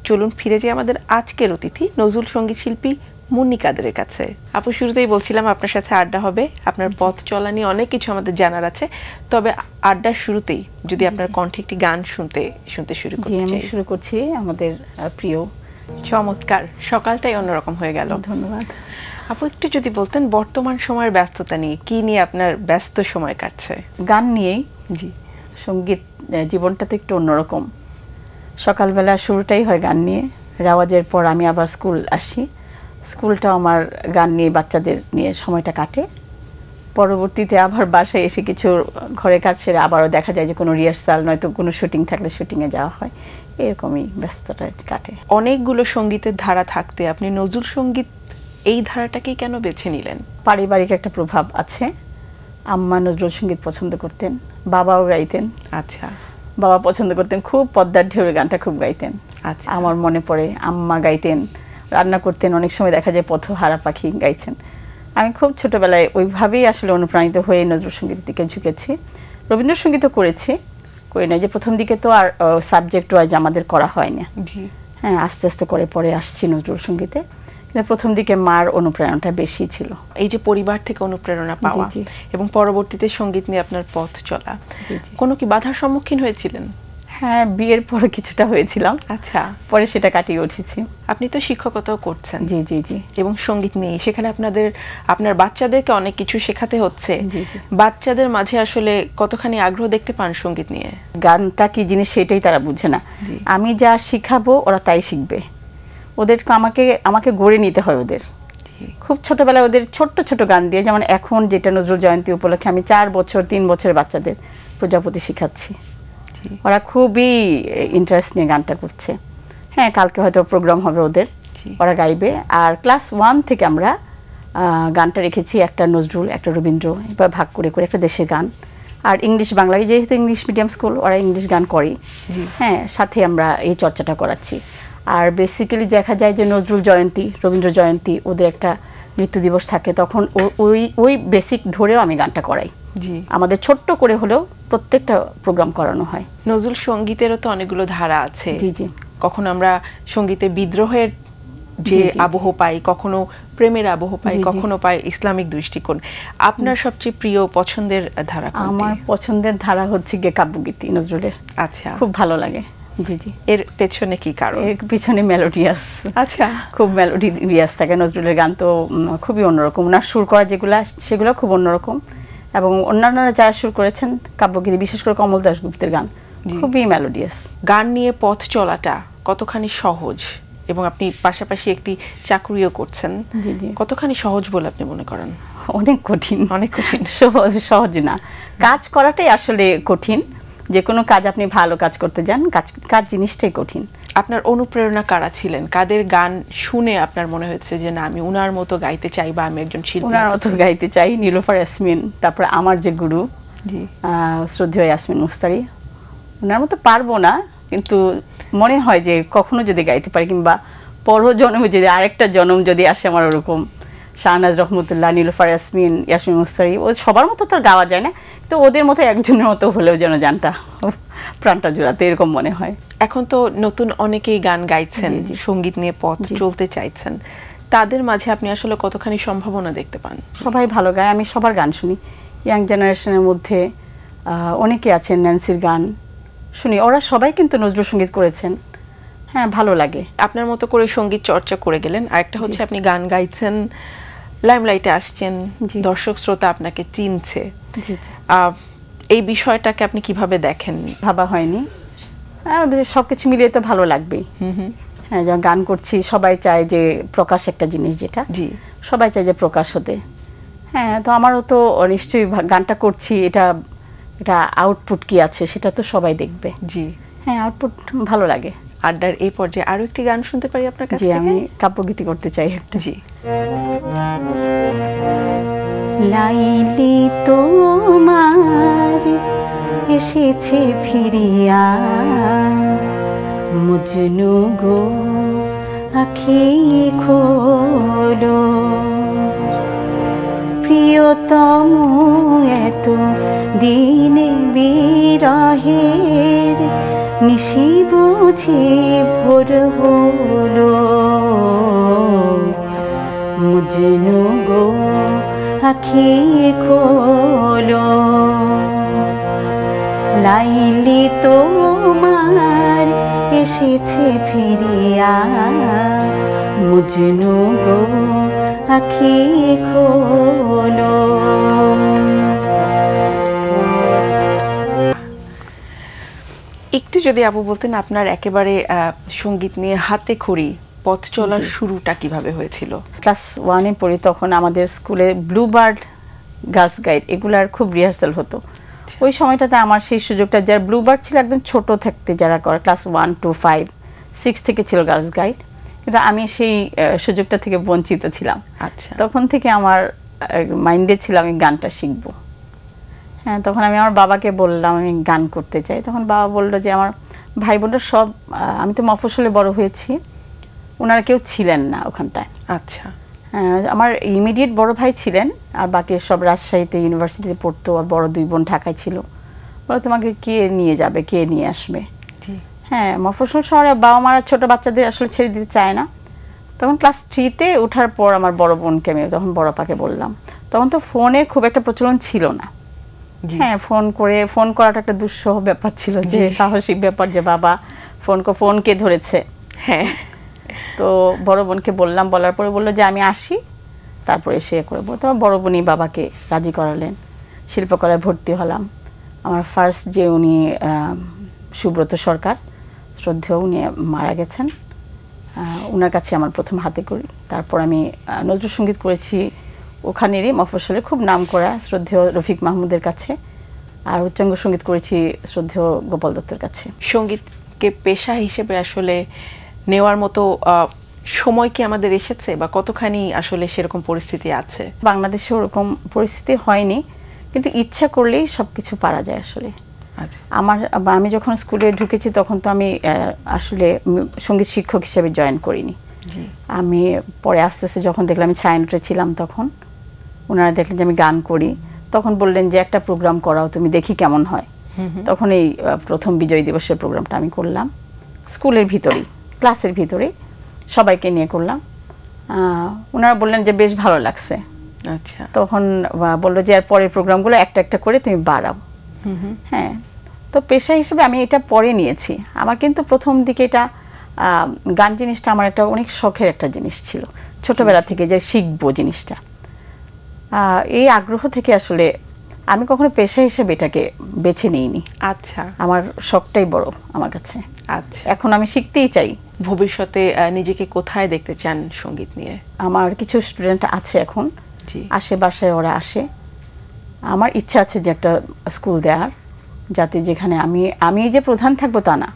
চলুন ফিরে যাই আমাদের আজকের অতিথি নজরুল সঙ্গীত শিল্পী মুন্নি কাদেরের কাছে। আপু, শুরুতেই বলছিলাম আপনার সাথে আড্ডা হবে, আপনার পথ চলা নিয়ে অনেক কিছু আমাদের জানার আছে। তবে আড্ডার শুরুতেই যদি আপনার কণ্ঠে একটি গান শুনতে শুরু করতে চাই। শুরু করছি আমাদের প্রিয়। চমৎকার, সকালটাই অন্যরকম হয়ে গেল। ধন্যবাদ আপু, একটু যদি বলতেন বর্তমান সময়ের ব্যস্ততা নিয়ে, কি নিয়ে আপনার ব্যস্ত সময় কাটছে? গান নিয়েই। জি, সঙ্গীত জীবনটা তো একটু অন্যরকম। সকালবেলা শুরুটাই হয় গান নিয়ে, রেওয়াজের পর আমি আবার স্কুল আসি, স্কুলটাও আমার গান নিয়ে বাচ্চাদের নিয়ে সময়টা কাটে। পরবর্তীতে আবার বাসায় এসে কিছু ঘরের কাজ সেরে আবারও দেখা যায় যে কোনো রিহার্সাল নয়তো কোনো শুটিং থাকলে শুটিংয়ে যাওয়া হয়, এরকমই ব্যস্ততা কাটে। অনেকগুলো সঙ্গীতের ধারা থাকতে আপনি নজরুল সঙ্গীত এই ধারাটাকেই কেন বেছে নিলেন? পারিবারিক একটা প্রভাব আছে। আম্মা নজরুল সঙ্গীত পছন্দ করতেন, বাবাও গাইতেন। আচ্ছা, বাবা পছন্দ করতেন, খুব পদ্মার ঢেউয়ের গানটা খুব গাইতেন। আচ্ছা, আমার মনে পড়ে আম্মা গাইতেন, রান্না করতেন, অনেক সময় দেখা যায় পথহারা পাখি গাইছেন। আমি খুব ছোটবেলায় ওইভাবেই আসলে অনুপ্রাণিত হয়ে নজরুল সঙ্গীতের দিকে ঝুঁকেছি। রবীন্দ্রসঙ্গীতও করেছি, করি না যে প্রথম দিকে তো আর সাবজেক্ট ওয়াইজ আমাদের করা হয় না। হ্যাঁ, আস্তে আস্তে করে পরে আসছি নজরুল সঙ্গীতে, কিন্তু প্রথম দিকে মার অনুপ্রেরণাটা বেশি ছিল। এই যে পরিবার থেকে অনুপ্রেরণা পাওয়া এবং পরবর্তীতে সঙ্গীত নিয়ে আপনার পথ চলা, কোনো কি বাধার সম্মুখীন হয়েছিলেন? হ্যাঁ, বিয়ের পরে কিছুটা হয়েছিলাম। আচ্ছা, পরে সেটা কাটিয়ে উঠেছি। আপনি তো শিক্ষকতাও করছেন। জি জি জি। এবং সঙ্গীত নিয়ে সেখানে আপনার বাচ্চাদেরকে অনেক কিছু শেখাতে হচ্ছে। জি জি। বাচ্চাদের মাঝে আসলে কতখানি আগ্রহ দেখতে পান সঙ্গীত নিয়ে? গানটা কি জিনিস সেটাই তারা বুঝে না। আমি যা শিখাবো ওরা তাই শিখবে। ওদেরকে আমাকে গড়ে নিতে হয়। ওদের খুব ছোটবেলায় ওদের ছোট্ট ছোট গান দিয়ে, যেমন এখন যেটা নজরুল জয়ন্তী উপলক্ষে আমি 4 বছর 3 বছরের বাচ্চাদের প্রজাপতি শিখাচ্ছি। ওরা খুবই ইন্টারেস্ট নিয়ে গানটা করছে। হ্যাঁ, কালকে হয়তো প্রোগ্রাম হবে ওদের, ওরা গাইবে। আর ক্লাস 1 থেকে আমরা গানটা রেখেছি, একটা নজরুল, একটা রবীন্দ্র, এবার ভাগ করে করে একটা দেশের গান আর ইংলিশ বাংলায়, যেহেতু ইংলিশ মিডিয়াম স্কুল ওরা ইংলিশ গান করে। হ্যাঁ, সাথে আমরা এই চর্চাটা করাচ্ছি। আর বেসিক্যালি দেখা যায় যে নজরুল জয়ন্তী, রবীন্দ্র জয়ন্তী, ওদের একটা মৃত্যু দিবস থাকে, তখন ওই বেসিক ধরেও আমি গানটা করাই। আমাদের ছোট্ট করে হলেও প্রত্যেকটা প্রোগ্রাম করানো হয়। নজরুল সঙ্গীতেরও তো অনেকগুলো ধারা আছে। জি জি। কখনো আমরা সঙ্গীতে বিদ্রোহের যে আবহ পাই, কখনো প্রেমের আবহ পাই, কখনো পাই ইসলামিক দৃষ্টিকোণ। আপনার সবচেয়ে প্রিয় পছন্দের ধারা কোনটি? আমার পছন্দের ধারা হচ্ছে গিয়ে কাব্যগীতি নজরুলের। আচ্ছা, খুব ভালো লাগে। জি জি। এর পেছনে কি কারণ? এর পিছনে মেলোডিয়াস। আচ্ছা, খুব মেলোডিয়াস থাকে নজরুলের গান, তো খুবই অন্যরকম। ওনার সুর করা সেগুলো খুব অন্যরকম, এবং অন্যান্যরা যারা সুর করেছেন কাব্যগীতি, বিশেষ করে কমল দাশগুপ্তের গান খুবই মেলোডিয়াস। গান নিয়ে পথ চলাটা কতখানি সহজ, এবং আপনি পাশাপাশি একটি চাকরিও করছেন, কতখানি সহজ বলে আপনি মনে করেন? অনেক কঠিন। অনেক কঠিন। সহজ না, কাজ করাটাই আসলে কঠিন। যে কোনো কাজ আপনি ভালো কাজ করতে যান, কাজ জিনিসটাই কঠিন। আপনার অনুপ্রেরণা কারা ছিলেন? কাদের গান শুনে আপনার মনে হয়েছে যে না, আমি উনার মতো গাইতে চাই বা আমি একজন শিল্পী উনার মতো গাইতে চাই? নীলুফার ইয়াসমিন, তারপরে আমার যে গুরু শ্রদ্ধেয় ইয়াসমিন মুস্তারি, উনার মতো পারবো না, কিন্তু মনে হয় যে কখনো যদি গাইতে পারি, কিংবা পরজন্মে যদি আরেকটা জন্ম যদি আসে আমার, ওরকম শাহনাজ রহমতুল্লাহ, নীলুফার ইয়াসমিন, ইয়াসমিন মুস্তারি, ও সবার মতো তো গাওয়া যায় না, তো ওদের মতো একজনের মতো হলেও যেন জানটা প্রাণটা জোড়াতে, এরকম মনে হয়। এখন তো নতুন অনেকেই গান গাইছেন, সঙ্গীত নিয়ে পথ চলতে চাইছেন, তাদের মাঝে আপনি আসলে কতখানি সম্ভাবনা দেখতে পান? সবাই ভালো গায়, আমি সবার গান শুনি। ইয়াং জেনারেশনের মধ্যে অনেকে আছেন, ন্যান্সির গান শুনি, ওরা সবাই কিন্তু নজরুল সঙ্গীত করেছেন। হ্যাঁ, ভালো লাগে। আপনার মতো করে সঙ্গীত চর্চা করে গেলেন, আরেকটা হচ্ছে আপনি গান গাইছেন, লাইমলাইটে আসছেন, দর্শক শ্রোতা আপনাকে চিনছে। এই বিষয়টাকে আপনি কিভাবে দেখেন? ভাবা হয়নি, সবকিছু মিলিয়ে তো ভালো লাগবেই। হ্যাঁ, যখন গান করছি সবাই চায় যে প্রকাশ, একটা জিনিস যেটা সবাই চায় যে প্রকাশ হতে। হ্যাঁ, তো আমারও তো নিশ্চয়ই গানটা করছি, এটা আউটপুট কি আছে সেটা তো সবাই দেখবে। হ্যাঁ, আউটপুট ভালো লাগে। আড্ডার এই পর্যায়ে আরো একটি গান শুনতে পারি আপনার কাছ থেকে? আমি কাব্যগীতি করতে চাই একটা। লাইলি তোমার এসেছে ফিরিয়া, মজনু গো আখি খোলো, প্রিয়তম এত দিনে বিরহের নিশি বুঝি ভোর হলো, মজনু গো আখি খোলো, লাইলি তোমার এসেছে ফিরিয়া, মজনু গো আখি খোলো। একটু যদি আপু বলতেন আপনার একেবারে সঙ্গীত নিয়ে হাতে খড়ি পথ চলার শুরুটা কিভাবে হয়েছিল? ক্লাস 1-এ পড়ি, তখন আমাদের স্কুলে ব্লুবার্ড, গার্লস গাইড এগুলার খুব রিহার্সাল হতো। ওই সময়টাতে আমার সেই সুযোগটা, যার ব্লুবার্ড ছিল একদম ছোট থাকতে যারা করে, ক্লাস 1 to 5, 6 থেকে ছিল গার্লস গাইড, কিন্তু আমি সেই সুযোগটা থেকে বঞ্চিত ছিলাম। আচ্ছা, তখন থেকে আমার মাইন্ডে ছিল আমি গানটা শিখবো। হ্যাঁ, তখন আমি আমার বাবাকে বললাম আমি গান করতে চাই। তখন বাবা বললো যে আমার ভাই বোনরা সব, আমি তো মফস্বলে বড় হয়েছি, ওনারা কেউ ছিলেন না ওখানটায়। আচ্ছা, আমার ইমিডিয়েট বড় ভাই ছিলেন, আর বাকি সব রাজশাহীতে ইউনিভার্সিটিতে পড়তো, আর বড় 2 বোন ঢাকায় ছিল। বলো তোমাকে কে নিয়ে যাবে, কে নিয়ে আসবে? হ্যাঁ, মফস্বল শহরে বাবা মারা ছোট বাচ্চাদের আসলে ছেড়ে দিতে চায় না। তখন ক্লাস 3-তে ওঠার পর আমার বড় বোনকে আমি তখন বড় পাকে বললাম, তখন তো ফোনের খুব একটা প্রচলন ছিল না। হ্যাঁ, ফোন করাটা একটা দুঃসহ ব্যাপার ছিল, যে সাহসিক ব্যাপার যে বাবা ফোনকে ধরেছে। হ্যাঁ, তো বড় বোনকে বললাম, বলার পরে বললো যে আমি আসি, তারপরে এসে করবো। তো বড় বোনই বাবাকে রাজি করালেন, শিল্পকলায় ভর্তি হলাম। আমার ফার্স্ট যে উনি সুব্রত সরকার, শ্রদ্ধেয়, উনি মারা গেছেন, ওনার কাছে আমার প্রথম হাতে করি। তারপর আমি নজরুল সঙ্গীত করেছি ওখানেরই মফস্বলে খুব নাম করা শ্রদ্ধেয় রফিক মাহমুদের কাছে, আর উচ্চাঙ্গ সঙ্গীত করেছি শ্রদ্ধেয় গোপাল দত্তের কাছে। সঙ্গীতকে পেশা হিসেবে আসলে নেওয়ার মতো সময় কি আমাদের এসেছে, বা কতখানি আসলে সেরকম পরিস্থিতি আছে? বাংলাদেশে ওরকম পরিস্থিতি হয়নি, কিন্তু ইচ্ছা করলেই সবকিছু পারা যায় আসলে। আমি যখন স্কুলে ঢুকেছি তখন তো আমি আসলে সঙ্গীত শিক্ষক হিসেবে জয়েন করিনি। আমি পরে আস্তে আস্তে যখন দেখলাম, আমি ছায়ানটে ছিলাম তখন, ওনারা দেখলেন যে আমি গান করি, তখন বললেন যে একটা প্রোগ্রাম করাও, তুমি দেখি কেমন হয়। তখন এই প্রথম বিজয় দিবসের প্রোগ্রামটা আমি করলাম স্কুলের ভিতরেই, ক্লাসের ভিতরেই সবাইকে নিয়ে করলাম। ওনারা বললেন যে বেশ ভালো লাগছে। আচ্ছা, তখন বললো যে আর পরের প্রোগ্রামগুলো একটা একটা করে তুমি বাড়াও। হ্যাঁ, তো পেশা হিসেবে আমি এটা পরে নিয়েছি। আমার কিন্তু প্রথম দিকে এটা গান জিনিসটা আমার একটা অনেক শখের একটা জিনিস ছিল, ছোটবেলা থেকে যে শিখবো জিনিসটা। এই আগ্রহ থেকে আসলে আমি কখনো পেশা হিসেবে এটাকে বেছে নিইনি। আচ্ছা, আমার শখটাই বড় আমার কাছে। আচ্ছা, এখন আমি শিখতেই চাই। ভবিষ্যতে নিজেকে কোথায় দেখতে চান সঙ্গীত নিয়ে? আমার কিছু স্টুডেন্ট আছে এখন, আশেপাশে ওরা আসে। আমার ইচ্ছা আছে যে একটা স্কুল দেওয়ার, যাতে যেখানে আমি যে প্রধান থাকবো তা না,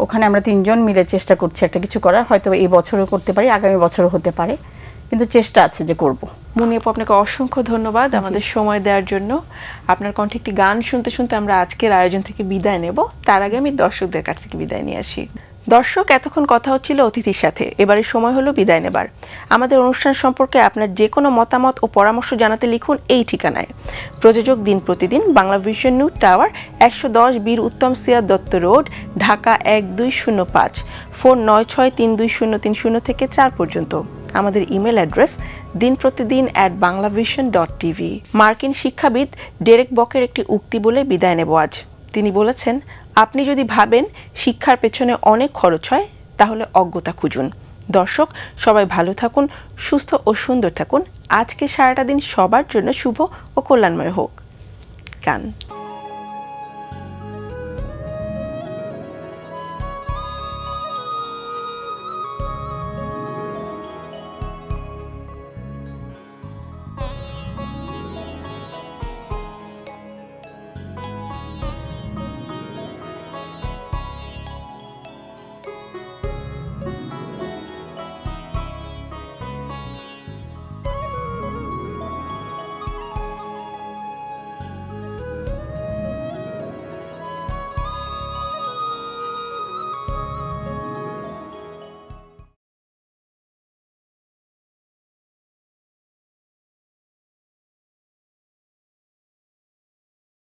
ওখানে আমরা 3 জন মিলে চেষ্টা করছি একটা কিছু করার। হয়তো এই বছরও করতে পারি, আগামী বছরও হতে পারে, কিন্তু চেষ্টা আছে যে করব। মুন্নি আপু, আপনাকে অসংখ্য ধন্যবাদ আমাদের সময় দেওয়ার জন্য। আপনার কণ্ঠে একটি গান শুনতে শুনতে আমরা আজকের আয়োজন থেকে বিদায় নেব। তার আগে আমি দর্শকদের কাছ থেকে বিদায় নিয়ে আসি। দর্শক, এতক্ষণ কথা হচ্ছিল অতিথির সাথে, এবারে সময় হলো বিদায় নেবার। আমাদের অনুষ্ঠান সম্পর্কে আপনার যে কোনো মতামত ও পরামর্শ জানাতে লিখুন এই ঠিকানায়। প্রযোজক দিন প্রতিদিন, বাংলা ভিশন নিউ টাওয়ার, 110 বীর উত্তম সিয়াদ দত্ত রোড, ঢাকা 1205, ফোন 963203 থেকে 4 পর্যন্ত। আমাদের ইমেল অ্যাড্রেস dinprotidin@banglavision.tv। মার্কিন শিক্ষাবিদ ডেরেক বকের একটি উক্তি বলে বিদায় নেব আজ। তিনি বলেছেন, আপনি যদি ভাবেন শিক্ষার পেছনে অনেক খরচ হয়, তাহলে অজ্ঞতা খুঁজুন। দর্শক, সবাই ভালো থাকুন, সুস্থ ও সুন্দর থাকুন। আজকে সারাটা দিন সবার জন্য শুভ ও কল্যাণময় হোক। গান।